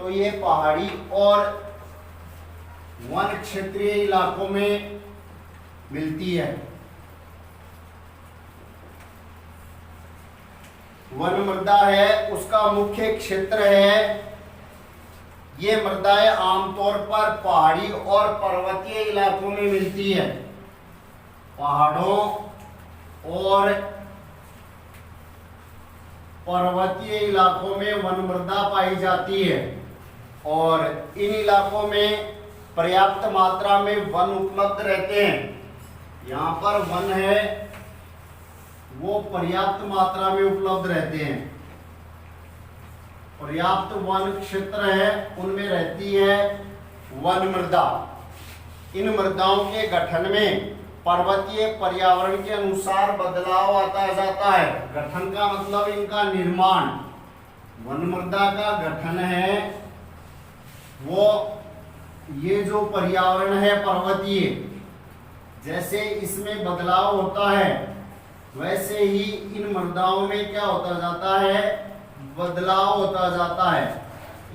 तो ये पहाड़ी और वन क्षेत्रीय इलाकों में मिलती है। वन मृदा है, उसका मुख्य क्षेत्र है। ये मृदाएं आमतौर पर पहाड़ी और पर्वतीय इलाकों में मिलती है। पहाड़ों और पर्वतीय इलाकों में वन मृदा पाई जाती है और इन इलाकों में पर्याप्त मात्रा में वन उपलब्ध रहते हैं। यहाँ पर वन है वो पर्याप्त मात्रा में उपलब्ध रहते हैं। पर्याप्त वन क्षेत्र है, उनमें रहती है वन मृदा। इन मृदाओं के गठन में पर्वतीय पर्यावरण के अनुसार बदलाव आता जाता है। गठन का मतलब इनका निर्माण। वन मृदा का गठन है वो ये जो पर्यावरण है पर्वतीय, जैसे इसमें बदलाव होता है वैसे ही इन मृदाओं में क्या होता जाता है, बदलाव होता जाता है।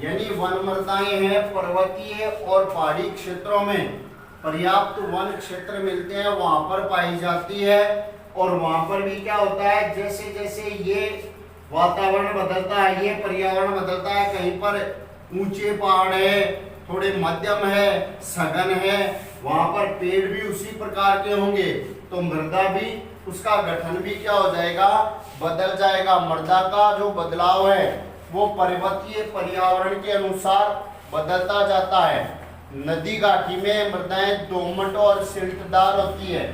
यानी वन मृदाएं हैं पर्वतीय और पहाड़ी क्षेत्रों में पर्याप्त वन क्षेत्र मिलते हैं, वहां पर पाई जाती है। और वहां पर भी क्या होता है, जैसे जैसे ये वातावरण बदलता है, ये पर्यावरण बदलता है, कहीं पर ऊंचे पहाड़ है, थोड़े मध्यम है, सघन है, वहां पर पेड़ भी उसी प्रकार के होंगे, तो मृदा भी उसका गठन भी क्या हो जाएगा, बदल जाएगा। मृदा का जो बदलाव है वो पर्वतीय पर्यावरण के अनुसार बदलता जाता है। नदी घाटी में मृदाएं दोमट और सिल्टदार होती है।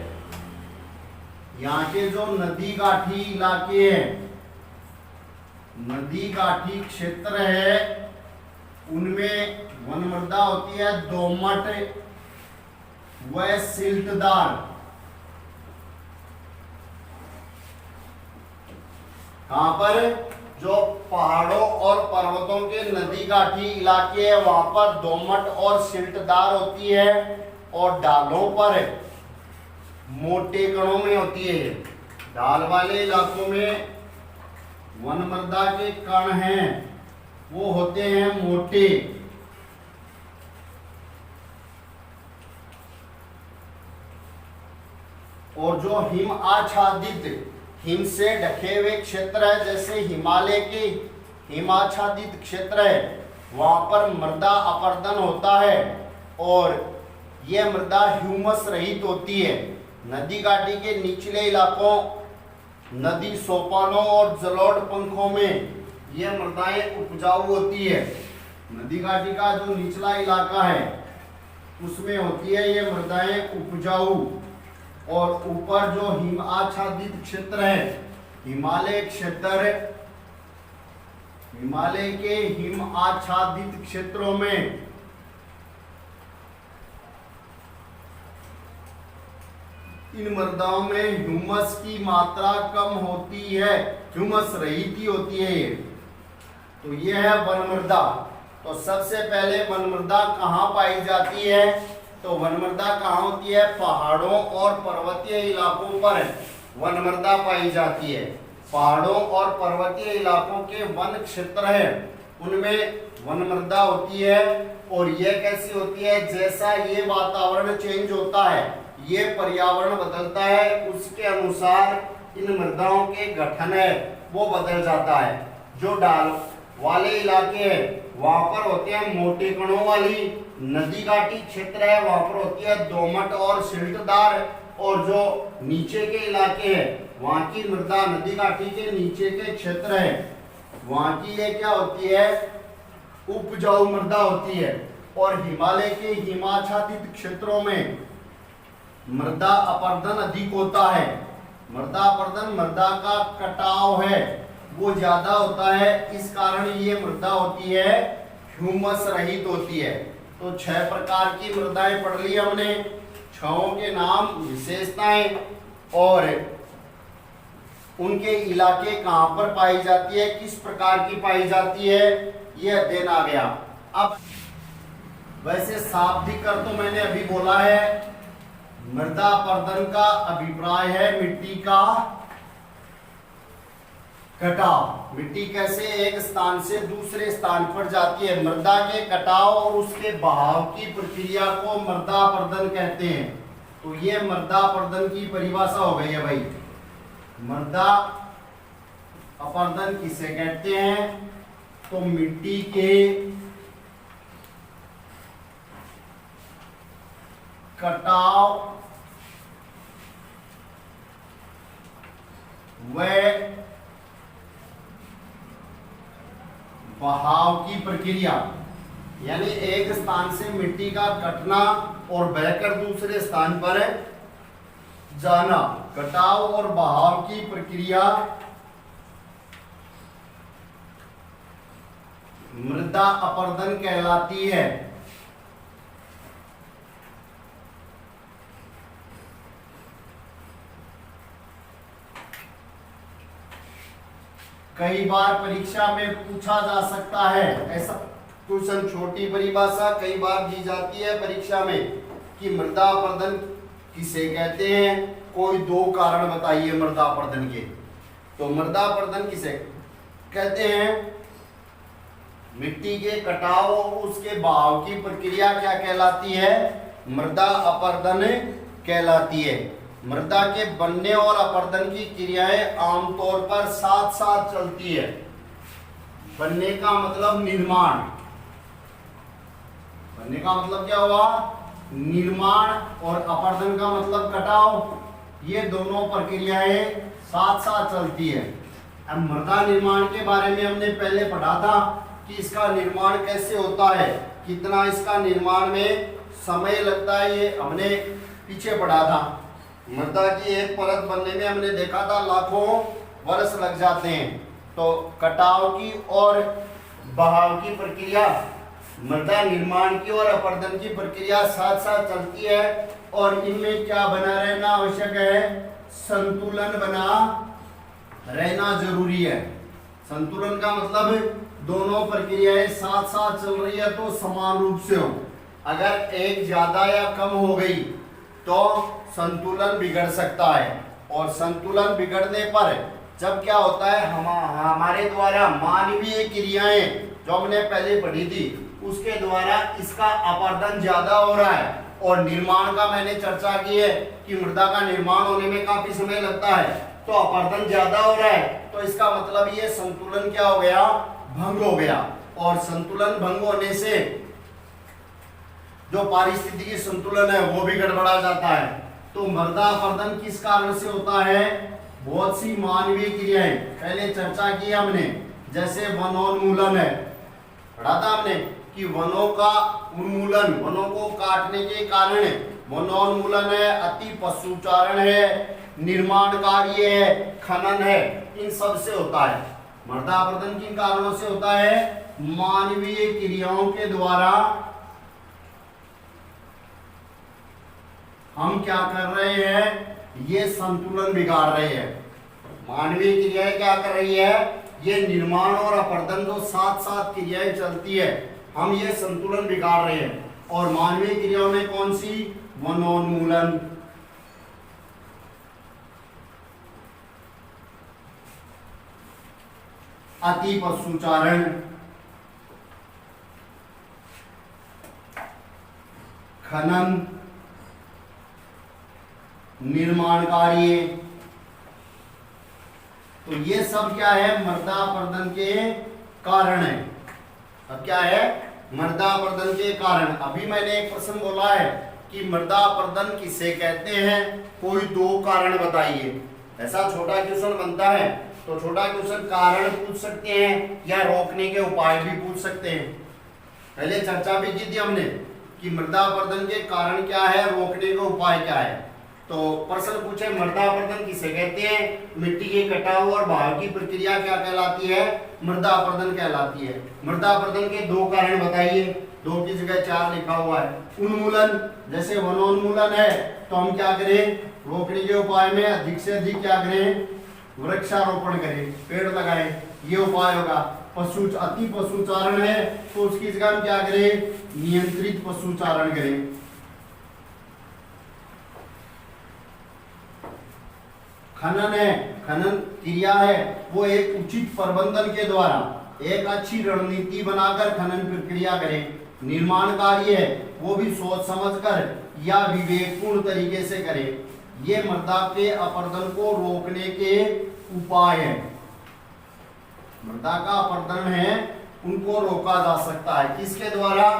यहाँ के जो नदी घाटी इलाके हैं, नदी घाटी क्षेत्र है, उनमें वन मृदा होती है दोमट व सिल्टदार। कहां पर, जो पहाड़ों और पर्वतों के नदी घाटी इलाके है वहां पर दोमट और सिल्टदार होती है और ढालों पर मोटे कणों में होती है। ढाल वाले इलाकों में वन मृदा के कण हैं वो होते हैं मोटे। और जो हिम आच्छादित, हिम से ढके हुए क्षेत्र है, जैसे हिमालय के हिमाच्छादित क्षेत्र है, वहां पर मृदा अपरदन होता है और यह मृदा ह्यूमस रहित होती है। नदी घाटी के निचले इलाकों, नदी सोपानों और जलोढ़ पंखों में यह मृदाएं उपजाऊ होती है। नदी घाटी का जो निचला इलाका है उसमें होती है ये मृदाएं उपजाऊ। और ऊपर जो हिम आच्छादित क्षेत्र है, हिमालय क्षेत्र, हिमालय के हिम आच्छादित क्षेत्रों में इन मृदाओं में ह्यूमस की मात्रा कम होती है, ह्यूमस रहित ही होती है ये। तो ये है वन मृदा। तो सबसे पहले वन मृदा कहाँ पाई जाती है, तो वन मृदा कहाँ होती है, पहाड़ों और पर्वतीय इलाकों पर वन मृदा पाई जाती है। पहाड़ों और पर्वतीय इलाकों के वन क्षेत्र है उनमें वन मृदा होती है। और ये कैसी होती है, जैसा ये वातावरण चेंज होता है, ये पर्यावरण बदलता है, उसके अनुसार इन मृदाओं के गठन है वो बदल जाता है। जो ढाल वाले इलाके हैं वहां पर होते हैं मोटे कणों वाली, नदी घाटी क्षेत्र है वहां पर होती है दोमट और सिल्टदार। और जो नीचे के इलाके हैं वहां की मृदा, नदी घाटी के नीचे के क्षेत्र है वहां की ये क्या होती है, उपजाऊ मृदा होती है। और हिमालय के हिमाच्छादित क्षेत्रों में मृदा अपरदन अधिक होता है। मृदा अपरदन, मृदा का कटाव है वो ज्यादा होता है, इस कारण ये मृदा होती है ह्यूमस रहित होती है। तो 6 प्रकार की मृदाएं पढ़ ली हमने, 6 के नाम, विशेषताएं और उनके इलाके कहां पर पाई जाती है, किस प्रकार की पाई जाती है, यह अध्ययन आ गया। अब वैसे शाब्दिक अर्थ तो मैंने अभी बोला है। मृदा अपरदन का अभिप्राय है मिट्टी का कटाव, मिट्टी कैसे एक स्थान से दूसरे स्थान पर जाती है। मृदा के कटाव और उसके बहाव की प्रक्रिया को मृदा अपरदन कहते हैं। तो ये मृदा अपरदन की परिभाषा हो गई है भाई। मृदा अपरदन किसे कहते हैं? तो मिट्टी के कटाव व बहाव की प्रक्रिया, यानी एक स्थान से मिट्टी का कटना और बहकर दूसरे स्थान पर जाना, कटाव और बहाव की प्रक्रिया मृदा अपरदन कहलाती है। कई बार परीक्षा में पूछा जा सकता है ऐसा क्वेश्चन, छोटी परिभाषा कई बार दी जाती है परीक्षा में कि मृदा अपरदन किसे कहते हैं, कोई दो कारण बताइए मृदा अपरदन के। तो मृदा अपरदन किसे कहते हैं? मिट्टी के कटाव और उसके बहाव की प्रक्रिया क्या कहलाती है? मृदा अपरदन कहलाती है। मृदा के बनने और अपरदन की क्रियाएं आमतौर पर साथ साथ चलती है। बनने का मतलब निर्माण, बनने का मतलब क्या हुआ? निर्माण, और अपरदन का मतलब कटाव। ये दोनों प्रक्रियाएं साथ साथ चलती है। अब मृदा निर्माण के बारे में हमने पहले पढ़ा था कि इसका निर्माण कैसे होता है, कितना इसका निर्माण में समय लगता है, ये हमने पीछे पढ़ा था। मृदा की एक परत बनने में हमने देखा था लाखों वर्ष लग जाते हैं। तो कटाव की और बहाव की प्रक्रिया, मृदा निर्माण की और अपरदन की प्रक्रिया साथ साथ चलती है, और इनमें क्या बना रहना आवश्यक है? संतुलन बना रहना जरूरी है। संतुलन का मतलब दोनों प्रक्रियाएं साथ साथ चल रही है तो समान रूप से हो। अगर एक ज्यादा या कम हो गई तो संतुलन बिगड़ सकता है, और संतुलन बिगड़ने पर जब क्या होता है, हमारे द्वारा मानवीय क्रियाएं जो हमने पहले पढ़ी थी उसके द्वारा इसका अपरदन ज्यादा हो रहा है, और निर्माण का मैंने चर्चा की है कि मृदा का निर्माण होने में काफी समय लगता है, तो अपरदन ज्यादा हो रहा है, तो इसका मतलब ये संतुलन क्या हो गया? भंग हो गया। और संतुलन भंग होने से जो पारिस्थितिकी संतुलन है वो भी गड़बड़ा जाता है। तो मृदा अपरदन किस कारण से होता है? बहुत सी मानवीय क्रियाएं पहले चर्चा की हमने, जैसे वनोन्मूलन है, पढ़ा था हमने कि वनों का उन्मूलन, वनों को काटने के कारण वनोन्मूलन है, अति पशुचारण है, निर्माण कार्य है, खनन है, इन सब से होता है। मृदा अपरदन किन कारणों से होता है? मानवीय क्रियाओं के द्वारा हम क्या कर रहे हैं? ये संतुलन बिगाड़ रहे हैं। मानवीय क्रियाएं क्या कर रही है? ये निर्माण और अपरदन जो साथ साथ क्रियाएं चलती है, हम ये संतुलन बिगाड़ रहे हैं। और मानवीय क्रियाओं में कौन सी? वनोन्मूलन, अति पशुचारण, खनन, निर्माण कार्य, तो ये सब क्या है? मृदा अपरदन के कारण है। अब क्या है? मृदा अपरदन के कारण। अभी मैंने एक प्रश्न बोला है कि मृदा अपरदन किसे कहते हैं, कोई दो कारण बताइए। ऐसा छोटा क्वेश्चन बनता है तो छोटा क्वेश्चन कारण पूछ सकते हैं या रोकने के उपाय भी पूछ सकते हैं। पहले चर्चा भी की थी हमने कि मृदा अपरदन के कारण क्या है, रोकने का उपाय क्या है। तो प्रश्न पूछे मृदा अपरदन किसे कहते हैं, मिट्टी के कटाव और बहाव की प्रक्रिया क्या कहलाती है? मृदा अपरदन कहलाती है। मृदा अपरदन के दो कारण बताइए, दो की जगह चार लिखा हुआ है। उन्मूलन, जैसे वनोन्मूलन है तो हम क्या करें? रोकने के उपाय में अधिक से अधिक क्या करें? वृक्षारोपण करें, पेड़ लगाएं, ये उपाय होगा। अति पशुचारण है तो उसकी जगह हम क्या करें? नियंत्रित पशुचारण करें। खनन है, खनन क्रिया है, वो एक उचित प्रबंधन के द्वारा एक अच्छी रणनीति बनाकर खनन प्रक्रिया करें। निर्माण कार्य है वो भी सोच समझकर या विवेकपूर्ण तरीके से करें। ये मृदा के अपरदन को रोकने के उपाय है। मृदा का अपरदन है उनको रोका जा सकता है किसके द्वारा?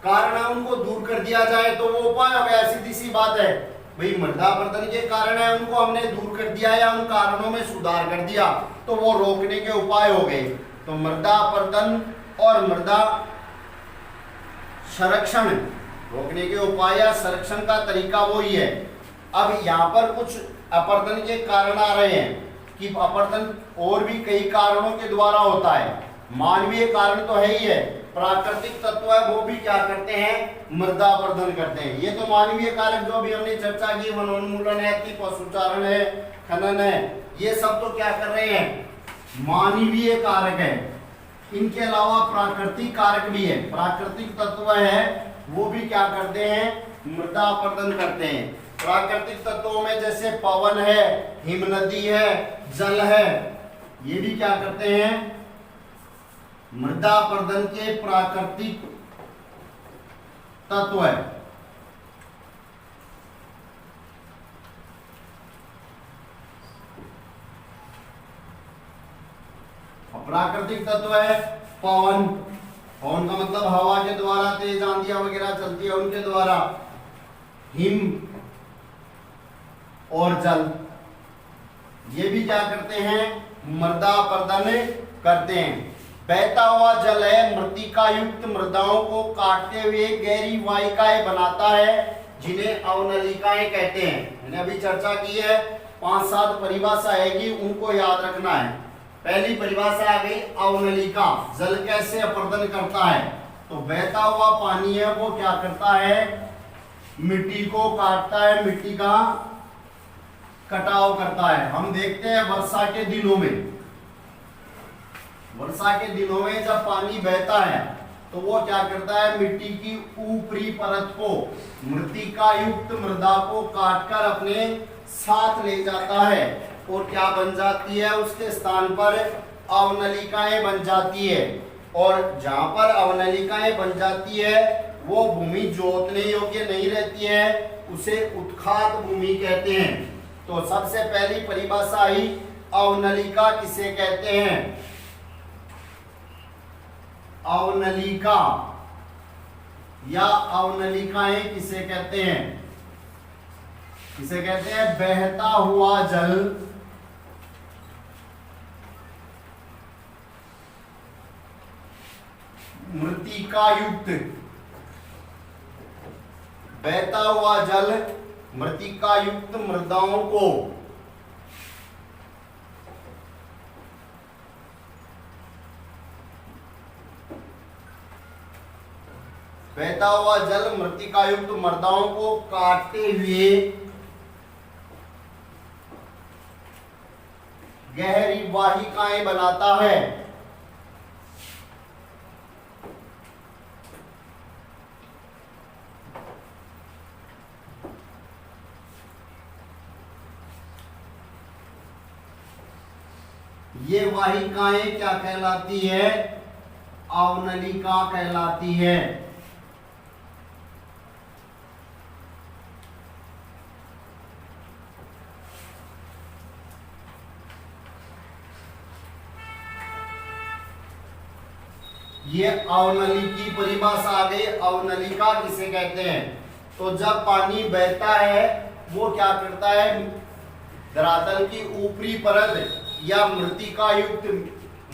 कारण है उनको दूर कर दिया जाए तो वो उपाय हो गया। सीधी सी बात है भाई, मृदा अपरदन के कारण है उनको हमने दूर कर दिया या उन कारणों में सुधार कर दिया तो वो रोकने के उपाय हो गए। तो मृदा अपरदन और मृदा संरक्षण रोकने के उपाय या संरक्षण का तरीका वो ही है। अब यहाँ पर कुछ अपरदन के कारण आ रहे हैं कि अपरदन और भी कई कारणों के द्वारा होता है। मानवीय कारण तो है ही है, प्राकृतिक तत्व है वो भी क्या करते हैं? मृदा अपरदन करते हैं। ये तो मानवीय कारक जो भी हमने चर्चा की, वनोन्मूलन है, पशुचारण है, खनन है, ये सब तो क्या कर रहे हैं? मानवीय कारक है। इनके अलावा प्राकृतिक कारक भी है, प्राकृतिक तत्व है वो भी क्या करते हैं? मृदा अपरदन करते हैं। प्राकृतिक तत्वों में जैसे पवन है, हिमनदी है, जल है, ये भी क्या करते हैं? मृदा अपरदन के प्राकृतिक तत्व है। प्राकृतिक तत्व है पवन, पवन का मतलब हवा के द्वारा तेज आंधियां वगैरह चलती है उनके द्वारा, हिम और जल, ये भी क्या करते हैं? मृदा अपरदन करते हैं। बहता हुआ जल है मृत्तिका युक्त मृदाओं को काटते हुए गहरी वाहिकाएं बनाता है जिन्हें अवनलिकाएं कहते हैं। मैंने अभी चर्चा की है, 5-7 परिभाषा आएगी उनको याद रखना है। पहली परिभाषा आ गई अवनलिका, जल कैसे अपरदन करता है? तो बहता हुआ पानी है वो क्या करता है? मिट्टी को काटता है, मिट्टी का कटाव करता है। हम देखते हैं वर्षा के दिनों में, वर्षा के दिनों में जब पानी बहता है तो वो क्या करता है? मिट्टी की ऊपरी परत को, मृत्तिका युक्त मृदा को काटकर अपने साथ ले जाता है और क्या बन जाती है? उसके स्थान पर अवनलिकाएं बन जाती है। और जहां पर अवनलिकाएं बन जाती है वो भूमि जोतने योग्य नहीं रहती है, उसे उत्खात भूमि कहते हैं। तो सबसे पहली परिभाषा आई अवनलिका किसे कहते हैं? अवनलिका या अवनलिकाएं किसे कहते हैं? किसे कहते हैं? बहता हुआ जल मृत्तिका युक्त, बहता हुआ जल मृत्तिका युक्त मृदाओं को बहता हुआ जल मृत्तिका युक्त मृदाओं को काटते हुए गहरी वाहिकाएं बनाता है। ये वाहिकाएं क्या कहलाती है? अवनलिका कहलाती है। ये अवनली की परिभाषा आ गई। अवनलिका किसे कहते हैं? तो जब पानी बहता है वो क्या करता है? धरातल की ऊपरी परत या मृत्तिका युक्त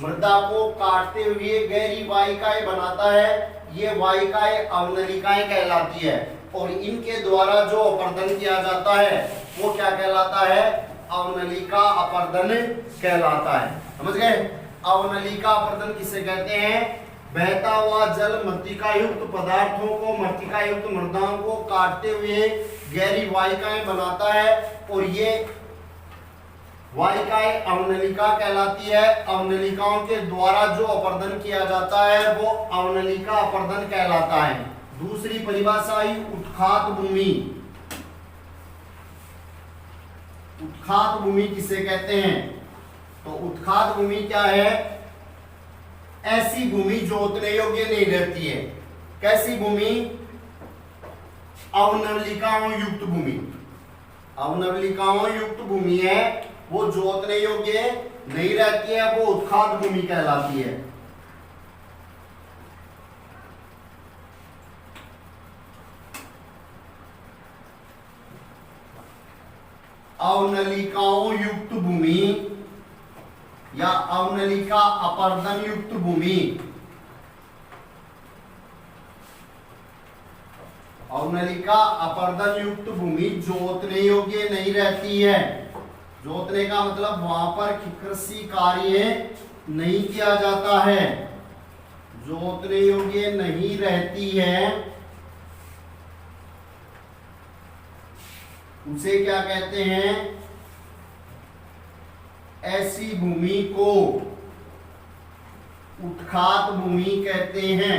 मृदा को काटते हुए गहरी वाहिकाएं बनाता है। ये वाहिकाएं अवनलिकाएं कहलाती है और इनके द्वारा जो अपरदन किया जाता है वो क्या कहलाता है? अवनलिका अपरदन कहलाता है। समझ गए? अवनलिका अपरदन किसे कहते हैं? बहता हुआ जल मृत्तिका युक्त पदार्थों को, मृत्तिका युक्त मृदाओं को काटते हुए गहरी वाहिकाएं बनाता है और ये वाहिकाएं अवनलिका कहलाती है। अवनलिकाओं के द्वारा जो अपरदन किया जाता है वो अवनलिका अपरदन कहलाता है। दूसरी परिभाषा आई उत्खात भूमि। उत्खात भूमि किसे कहते हैं? तो उत्खात भूमि क्या है? ऐसी भूमि जोतने योग्य नहीं रहती है। कैसी भूमि? अवनवलिकाओं युक्त भूमि। अवनवलिकाओं युक्त भूमि है, वो जोतने योग्य नहीं रहती है, वो उत्खात भूमि कहलाती है। अवनलिकाओं युक्त भूमि या अवनलिका अपर्दन युक्त भूमि, अवनलिका अपर्दन युक्त भूमि जोतने योग्य नहीं रहती है। जोतने का मतलब वहां पर कृषि कार्य नहीं किया जाता है, जोतने योग्य नहीं रहती है, उसे क्या कहते हैं? ऐसी भूमि को उत्खात भूमि कहते हैं।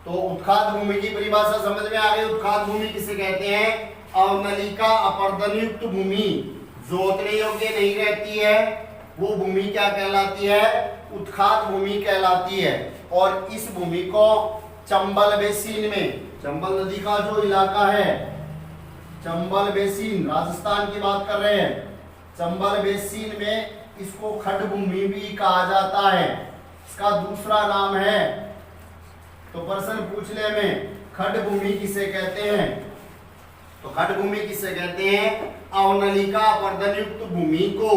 तो उत्खात भूमि की परिभाषा समझ में आ गई। उत्खात भूमि किसे कहते हैं? अवनलिका अपर्दन युक्त भूमि जोतने योग्य नहीं रहती है, वो भूमि क्या कहलाती है? उत्खात भूमि कहलाती है। और इस भूमि को चंबल बेसिन में, चंबल नदी का जो इलाका है, चंबल बेसिन, राजस्थान की बात कर रहे हैं, चंबल बेसिन में इसको खड्ड भूमि भी कहा जाता है। इसका दूसरा नाम है, तो प्रश्न पूछ ले में, खड्ड भूमि किसे कहते हैं? तो खड्ड भूमि किसे कहते हैं? अवनलिका अपर्दन युक्त भूमि को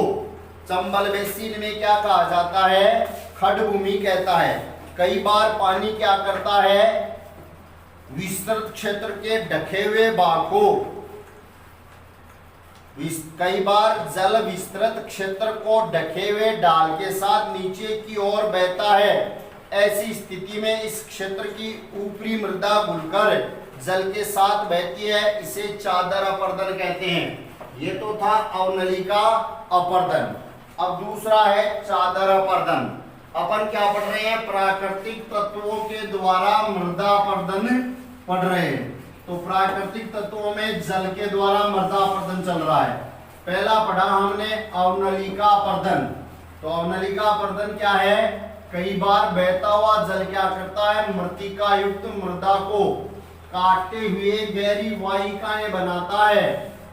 चंबल बेसिन में क्या कहा जाता है? खड्ड भूमि कहता है। कई बार पानी क्या करता है? विस्तृत क्षेत्र के ढके हुए भाग को, कई बार जल विस्तृत क्षेत्र को ढके हुए ढाल के साथ नीचे की ओर बहता है। ऐसी स्थिति में इस क्षेत्र की ऊपरी मृदा घुलकर जल के साथ बहती है, इसे चादर अपर्दन कहते हैं। ये तो था अवनलिका अपर्दन। अब दूसरा है चादर अपर्दन। अपन क्या पढ़ रहे हैं? प्राकृतिक तत्वों के द्वारा मृदा अपर्दन पढ़ रहे हैं। तो प्राकृतिक तत्वों में जल के द्वारा मृदा अपर्दन चल रहा है। पहला पढ़ा हमने अवनलिका अपर्दन। तो अवनलिका अपर्दन क्या है? कई बार बहता हुआ जल क्या करता है? मृतिका युक्त मृदा को काटते हुए गहरी वाहिकाएं बनाता है,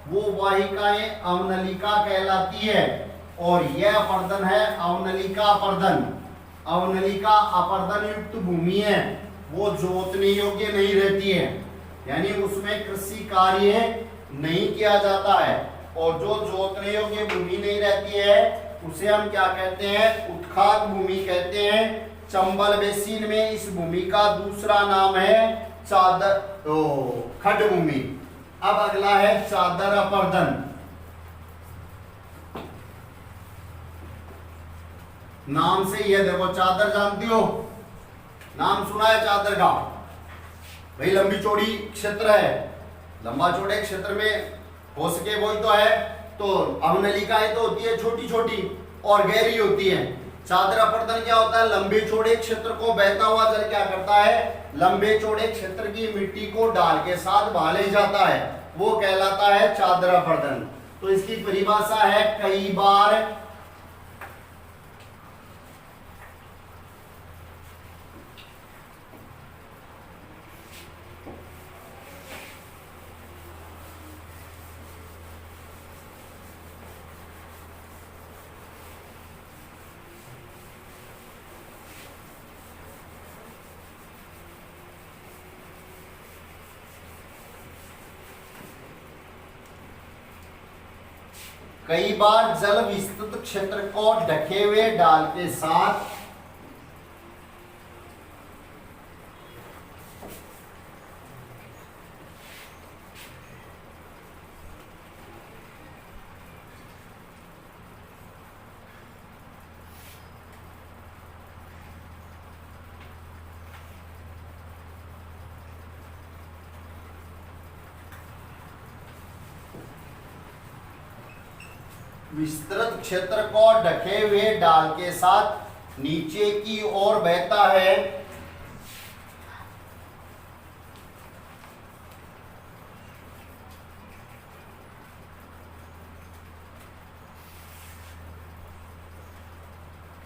वो वाहिकाएं अवनलिका कहलाती है। और यह अपर्दन है अवनलिका अपर्दन। अवनलिका अपर्दन युक्त भूमि है, वो जोतने योग्य नहीं रहती है, यानी उसमें कृषि कार्य नहीं किया जाता है। और जो जोतने योग्य भूमि नहीं रहती है उसे हम क्या कहते हैं? उत्खात भूमि कहते हैं। चंबल बेसिन में इस भूमि का दूसरा नाम है चादर, खड्ड भूमि। अब अगला है चादर अपर्दन। नाम से यह देखो, चादर जानती हो, नाम सुना है चादर का? भाई लंबी चौड़ी क्षेत्र है, लंबा चौड़े क्षेत्र में हो सके वही तो है। तो अवनलिकाएं तो होती है छोटी छोटी और गहरी होती है। चादर अपर्दन क्या होता है? लंबे चौड़े क्षेत्र को बहता हुआ जल क्या करता है? लंबे चौड़े क्षेत्र की मिट्टी को डाल के साथ बहा ले जाता है, वो कहलाता है चादर अपर्दन। तो इसकी परिभाषा है कई बार कई बार जल विस्तृत क्षेत्र को ढके हुए ढाल के साथ विस्तृत क्षेत्र को ढके हुए ढाल के साथ नीचे की ओर बहता है,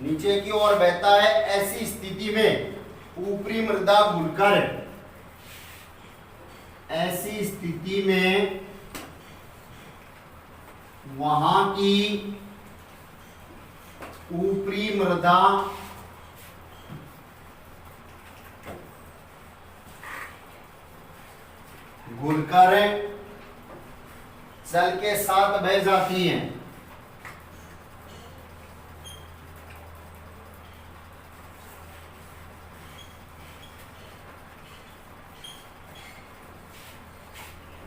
नीचे की ओर बहता है, ऐसी स्थिति में ऊपरी मृदा घुलकर, ऐसी स्थिति में वहां की ऊपरी मृदा घुलकर जल के साथ बह जाती है।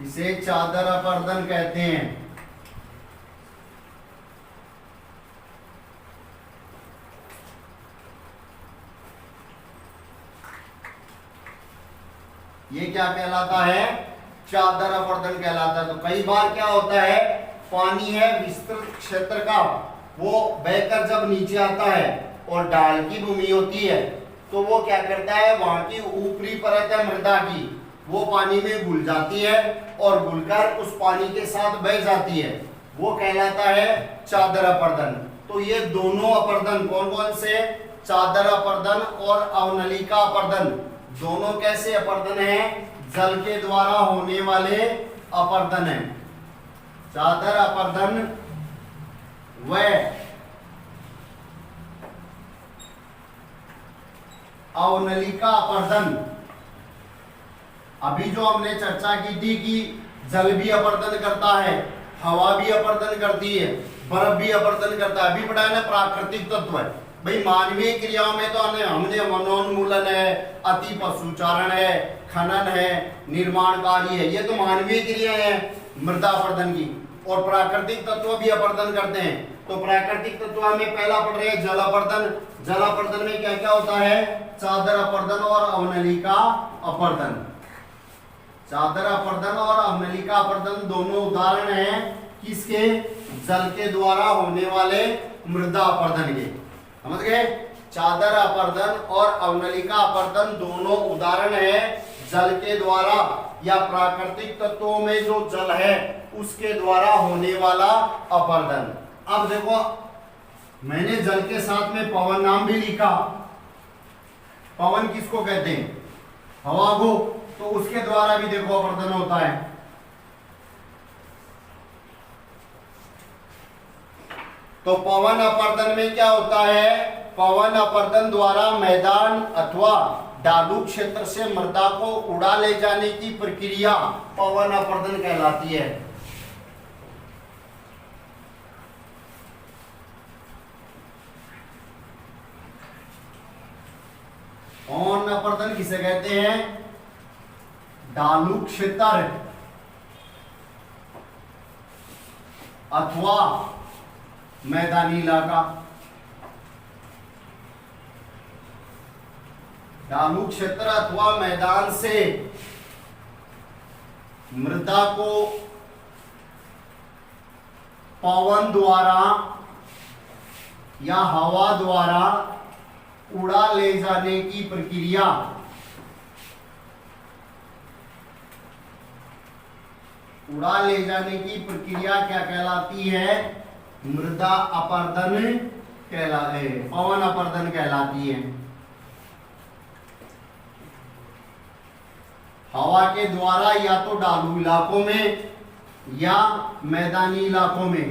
इसे चादर अपर्दन कहते हैं। ये क्या कहलाता है? चादर अपर्दन कहलाता है। तो कई बार क्या होता है, पानी है विस्तृत क्षेत्र का, वो बहकर जब नीचे आता है और ढाल की भूमि होती है, तो वो क्या करता है, वहां की ऊपरी परत है मृदा की, वो पानी में घुल जाती है और घुलकर उस पानी के साथ बह जाती है, वो कहलाता है चादर अपर्दन। तो ये दोनों अपर्दन कौन कौन से? चादर अपर्दन और अवनलिका अपर्दन, दोनों कैसे अपर्दन हैं? जल के द्वारा होने वाले अपर्दन है। चादर अपर्दन व अवनलिका अपर्दन। अभी जो हमने चर्चा की थी कि जल भी अपर्दन करता है, हवा भी अपर्दन करती है, बर्फ भी अपर्दन करता है। अभी पढ़ा है ना प्राकृतिक तत्व है। भाई मानवीय क्रियाओं में तो हमने वनोन्मूलन है, अति पशुचारण है, खनन है, निर्माण कार्य है, ये तो मानवीय क्रियाएं हैं मृदा अपर्दन की। और प्राकृतिक तत्व भी अपर्दन करते हैं। तो प्राकृतिक तत्व में पहला पढ़ रहे हैं जल अपर्दन। जल अपर्दन में क्या क्या होता है? चादर अपर्दन और अवनलिका अपर्दन। चादर अपर्दन और अवनलिका अपर्दन दोनों उदाहरण हैं किसके? जल के द्वारा होने वाले मृदा अपर्दन के। समझ गए? चादर अपर्दन और अवनलिका अपर्दन दोनों उदाहरण है जल के द्वारा या प्राकृतिक तत्वों में जो जल है उसके द्वारा होने वाला अपर्दन। अब देखो, मैंने जल के साथ में पवन नाम भी लिखा। पवन किसको कहते हैं? हवा को। तो उसके द्वारा भी देखो अपर्दन होता है। तो पवन अपर्दन में क्या होता है? पवन अपर्दन द्वारा मैदान अथवा ढालू क्षेत्र से मृदा को उड़ा ले जाने की प्रक्रिया पवन अपर्दन कहलाती है। पवन अपर्दन किसे कहते हैं? ढालू क्षेत्र अथवा मैदानी इलाका। ढालू क्षेत्र अथवा मैदान से मृदा को पवन द्वारा या हवा द्वारा उड़ा ले जाने की प्रक्रिया क्या कहलाती है? मृदा अपर्दन पवन अपर्दन कहलाती है। हवा के द्वारा या तो ढालू इलाकों में या मैदानी इलाकों में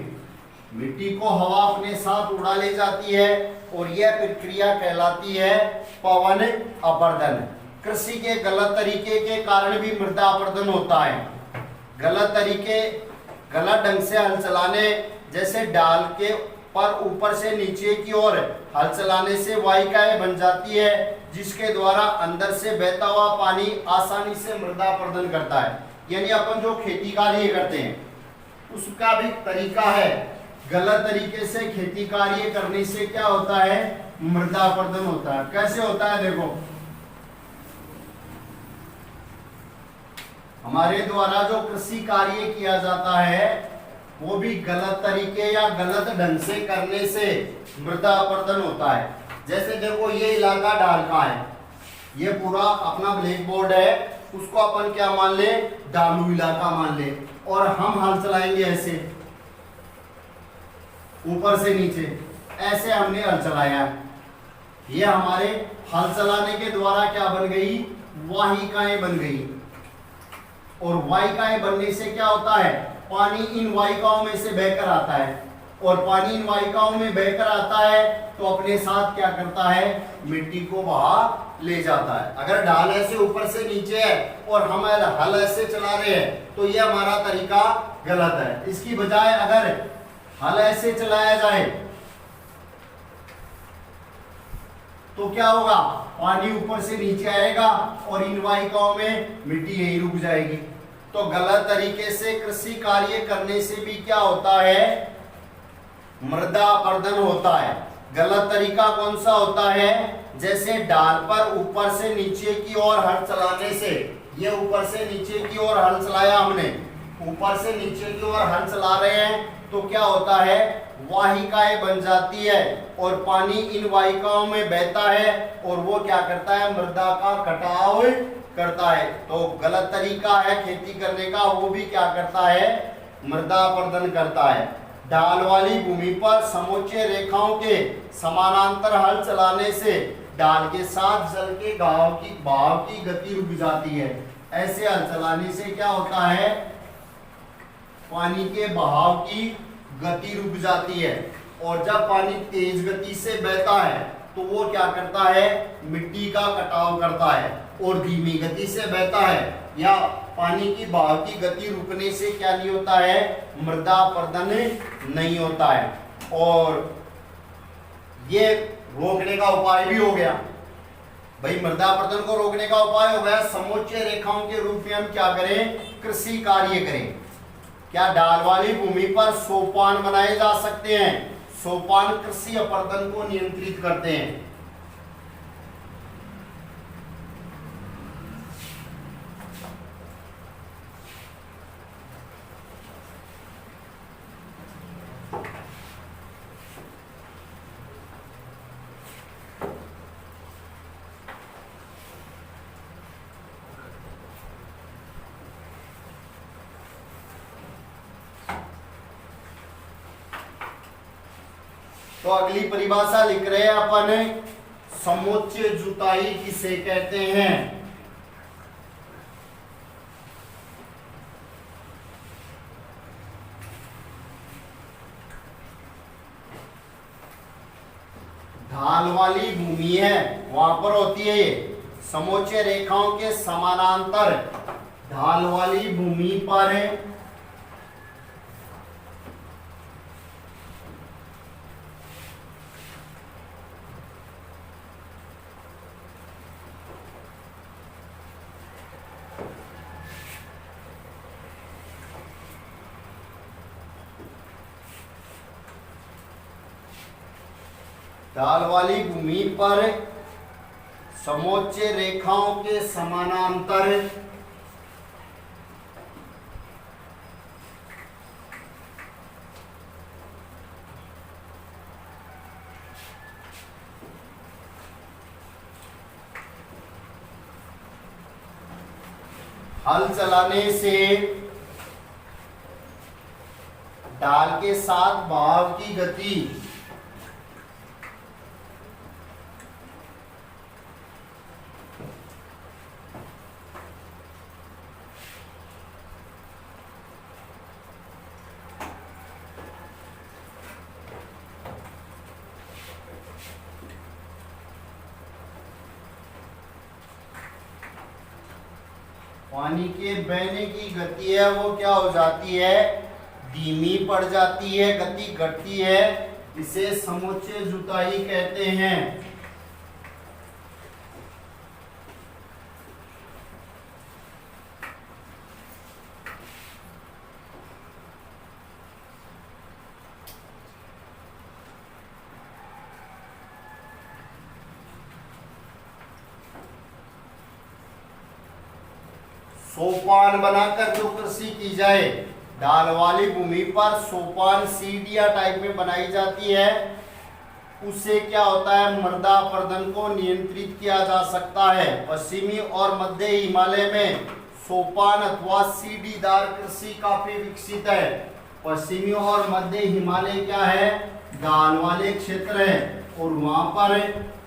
मिट्टी को हवा अपने साथ उड़ा ले जाती है और यह प्रक्रिया कहलाती है पवन अपर्दन। कृषि के गलत तरीके के कारण भी मृदा अपर्दन होता है। गलत ढंग से हल चलाने, जैसे डाल के पर ऊपर से नीचे की ओर हल चलाने से वाहिकाएं बन जाती है जिसके द्वारा अंदर से बहता हुआ पानी आसानी से मृदा अपर्दन करता है। यानी अपन जो खेती कार्य करते हैं उसका भी तरीका है। गलत तरीके से खेती कार्य करने से क्या होता है? मृदा अपर्दन होता है। कैसे होता है? देखो, हमारे द्वारा जो कृषि कार्य किया जाता है वो भी गलत तरीके या गलत ढंग से करने से मृदा अपर्दन होता है। जैसे देखो, ये इलाका ढाल का है, ये पूरा अपना ब्लैक बोर्ड है, उसको अपन क्या मान ले? ढालू इलाका मान ले। और हम हल चलाएंगे ऐसे ऊपर से नीचे, ऐसे हमने हल चलाया। ये हमारे हल चलाने के द्वारा क्या बन गई, वाहिकाएं बन गई। और वाहिकाएं बनने से क्या होता है, पानी इन वाहिकाओं में से बहकर आता है, और पानी इन वाहिकाओं में बहकर आता है तो अपने साथ क्या करता है, मिट्टी को बहा ले जाता है। अगर ढाल ऐसे ऊपर से नीचे है और हम हल ऐसे चला रहे हैं तो ये हमारा तरीका गलत है। इसकी बजाय अगर हल ऐसे चलाया जाए तो क्या होगा, पानी ऊपर से नीचे आएगा और इन वाहिकाओं में मिट्टी यही रुक जाएगी। तो गलत तरीके से कृषि कार्य करने से भी क्या होता है, मृदा अपरदन होता है। गलत तरीका कौन सा होता है, जैसे डाल पर ऊपर से नीचे की ओर हल चलाने से, ये ऊपर से नीचे की ओर हल चलाया हमने, ऊपर से नीचे की ओर हल चला रहे हैं तो क्या होता है, वाहिकाएं बन जाती है और पानी इन वाहिकाओं में बहता है और वो क्या करता है, मृदा का कटाव करता है। तो गलत तरीका है खेती करने का, वो भी क्या करता है, मृदा अपरदन करता है। ढाल वाली भूमि पर समोच्च रेखाओं के समानांतर हल चलाने से ढाल के साथ जल के बहाव की गति रुक जाती है। ऐसे हल चलाने से क्या होता है, पानी के बहाव की गति रुक जाती है। और जब पानी तेज गति से बहता है तो वो क्या करता है, मिट्टी का कटाव करता है। और धीमी गति से बहता है या पानी की बहाव की गति रुकने से क्या नहीं होता है, मृदा अपरदन नहीं होता है। और ये रोकने का उपाय भी हो गया भाई, मृदा अपरदन को रोकने का उपाय हो गया, समोच्च रेखाओं के रूप में हम क्या करें, कृषि कार्य करें। क्या ढाल वाली भूमि पर सोपान बनाए जा सकते हैं, सोपान कृषि अपरदन को नियंत्रित करते हैं। तो अगली परिभाषा लिख रहे हैं अपन, समोच्च जुताई किसे कहते हैं। ढाल वाली भूमि है वहां पर होती है ये, समोच्च रेखाओं के समानांतर ढाल वाली भूमि पर ढाल वाली भूमि पर समोच्च रेखाओं के समानांतर हल चलाने से ढाल के साथ बहाव की गति पानी के बहने की गति है वो क्या हो जाती है, धीमी पड़ जाती है, गति घटती है। इसे समोच्च जुताई कहते हैं। सोपान बनाकर जो कृषि की जाए, ढाल वाली भूमि पर सोपान सीढ़ियां टाइप में बनाई जाती है, उससे क्या होता है, मृदा अपरदन को नियंत्रित किया जा सकता है। पश्चिमी और मध्य हिमालय में सोपान अथवा सीढ़ीदार कृषि काफी विकसित है। पश्चिमी और मध्य हिमालय क्या है, ढाल वाले क्षेत्र है, और वहां पर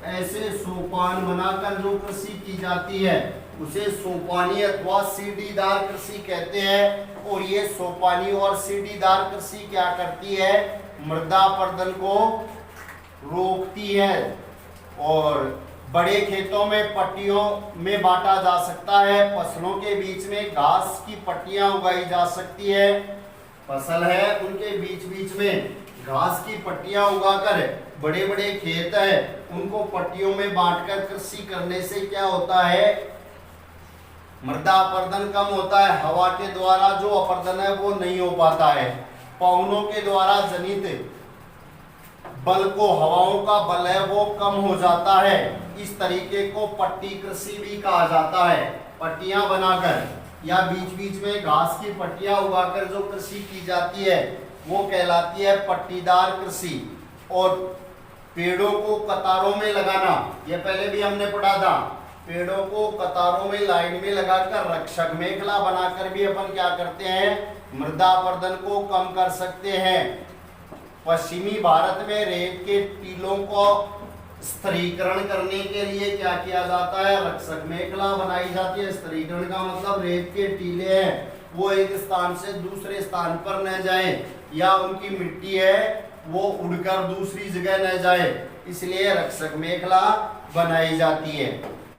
ऐसे सोपान बनाकर जो कृषि की जाती है उसे सोपानी अथवा सीढ़ीदार कृषि कहते हैं। और ये सोपानी और सीढ़ीदार कृषि क्या करती है, मृदा अपरदन को रोकती है। और बड़े खेतों में पट्टियों में बांटा जा सकता है, फसलों के बीच में घास की पट्टियां उगाई जा सकती है, फसल है उनके बीच बीच में घास की पट्टियां उगाकर बड़े बड़े खेत है उनको पट्टियों में बांटकर कृषि करने से क्या होता है, मृदा अपरदन कम होता है। हवा के द्वारा जो अपरदन है वो नहीं हो पाता है, पवनों के द्वारा जनित बल को, हवाओं का बल है वो कम हो जाता है। इस तरीके को पट्टी कृषि भी कहा जाता है। पट्टियां बनाकर या बीच बीच में घास की पट्टियां उगाकर जो कृषि की जाती है वो कहलाती है पट्टीदार कृषि। और पेड़ों को कतारों में लगाना, ये पहले भी हमने पढ़ा था, पेड़ों को कतारों में लाइन में लगाकर रक्षक मेखला बनाकर भी अपन क्या करते हैं, मृदा अपरदन को कम कर सकते हैं। पश्चिमी भारत में रेत के टीलों को स्थिरीकरण करने के लिए क्या किया जाता है, रक्षक मेखला बनाई जाती है। स्थिरीकरण का मतलब रेत के टीले हैं वो एक स्थान से दूसरे स्थान पर न जाए, या उनकी मिट्टी है वो उड़कर दूसरी जगह न जाए, इसलिए रक्षक मेखला बनाई जाती है।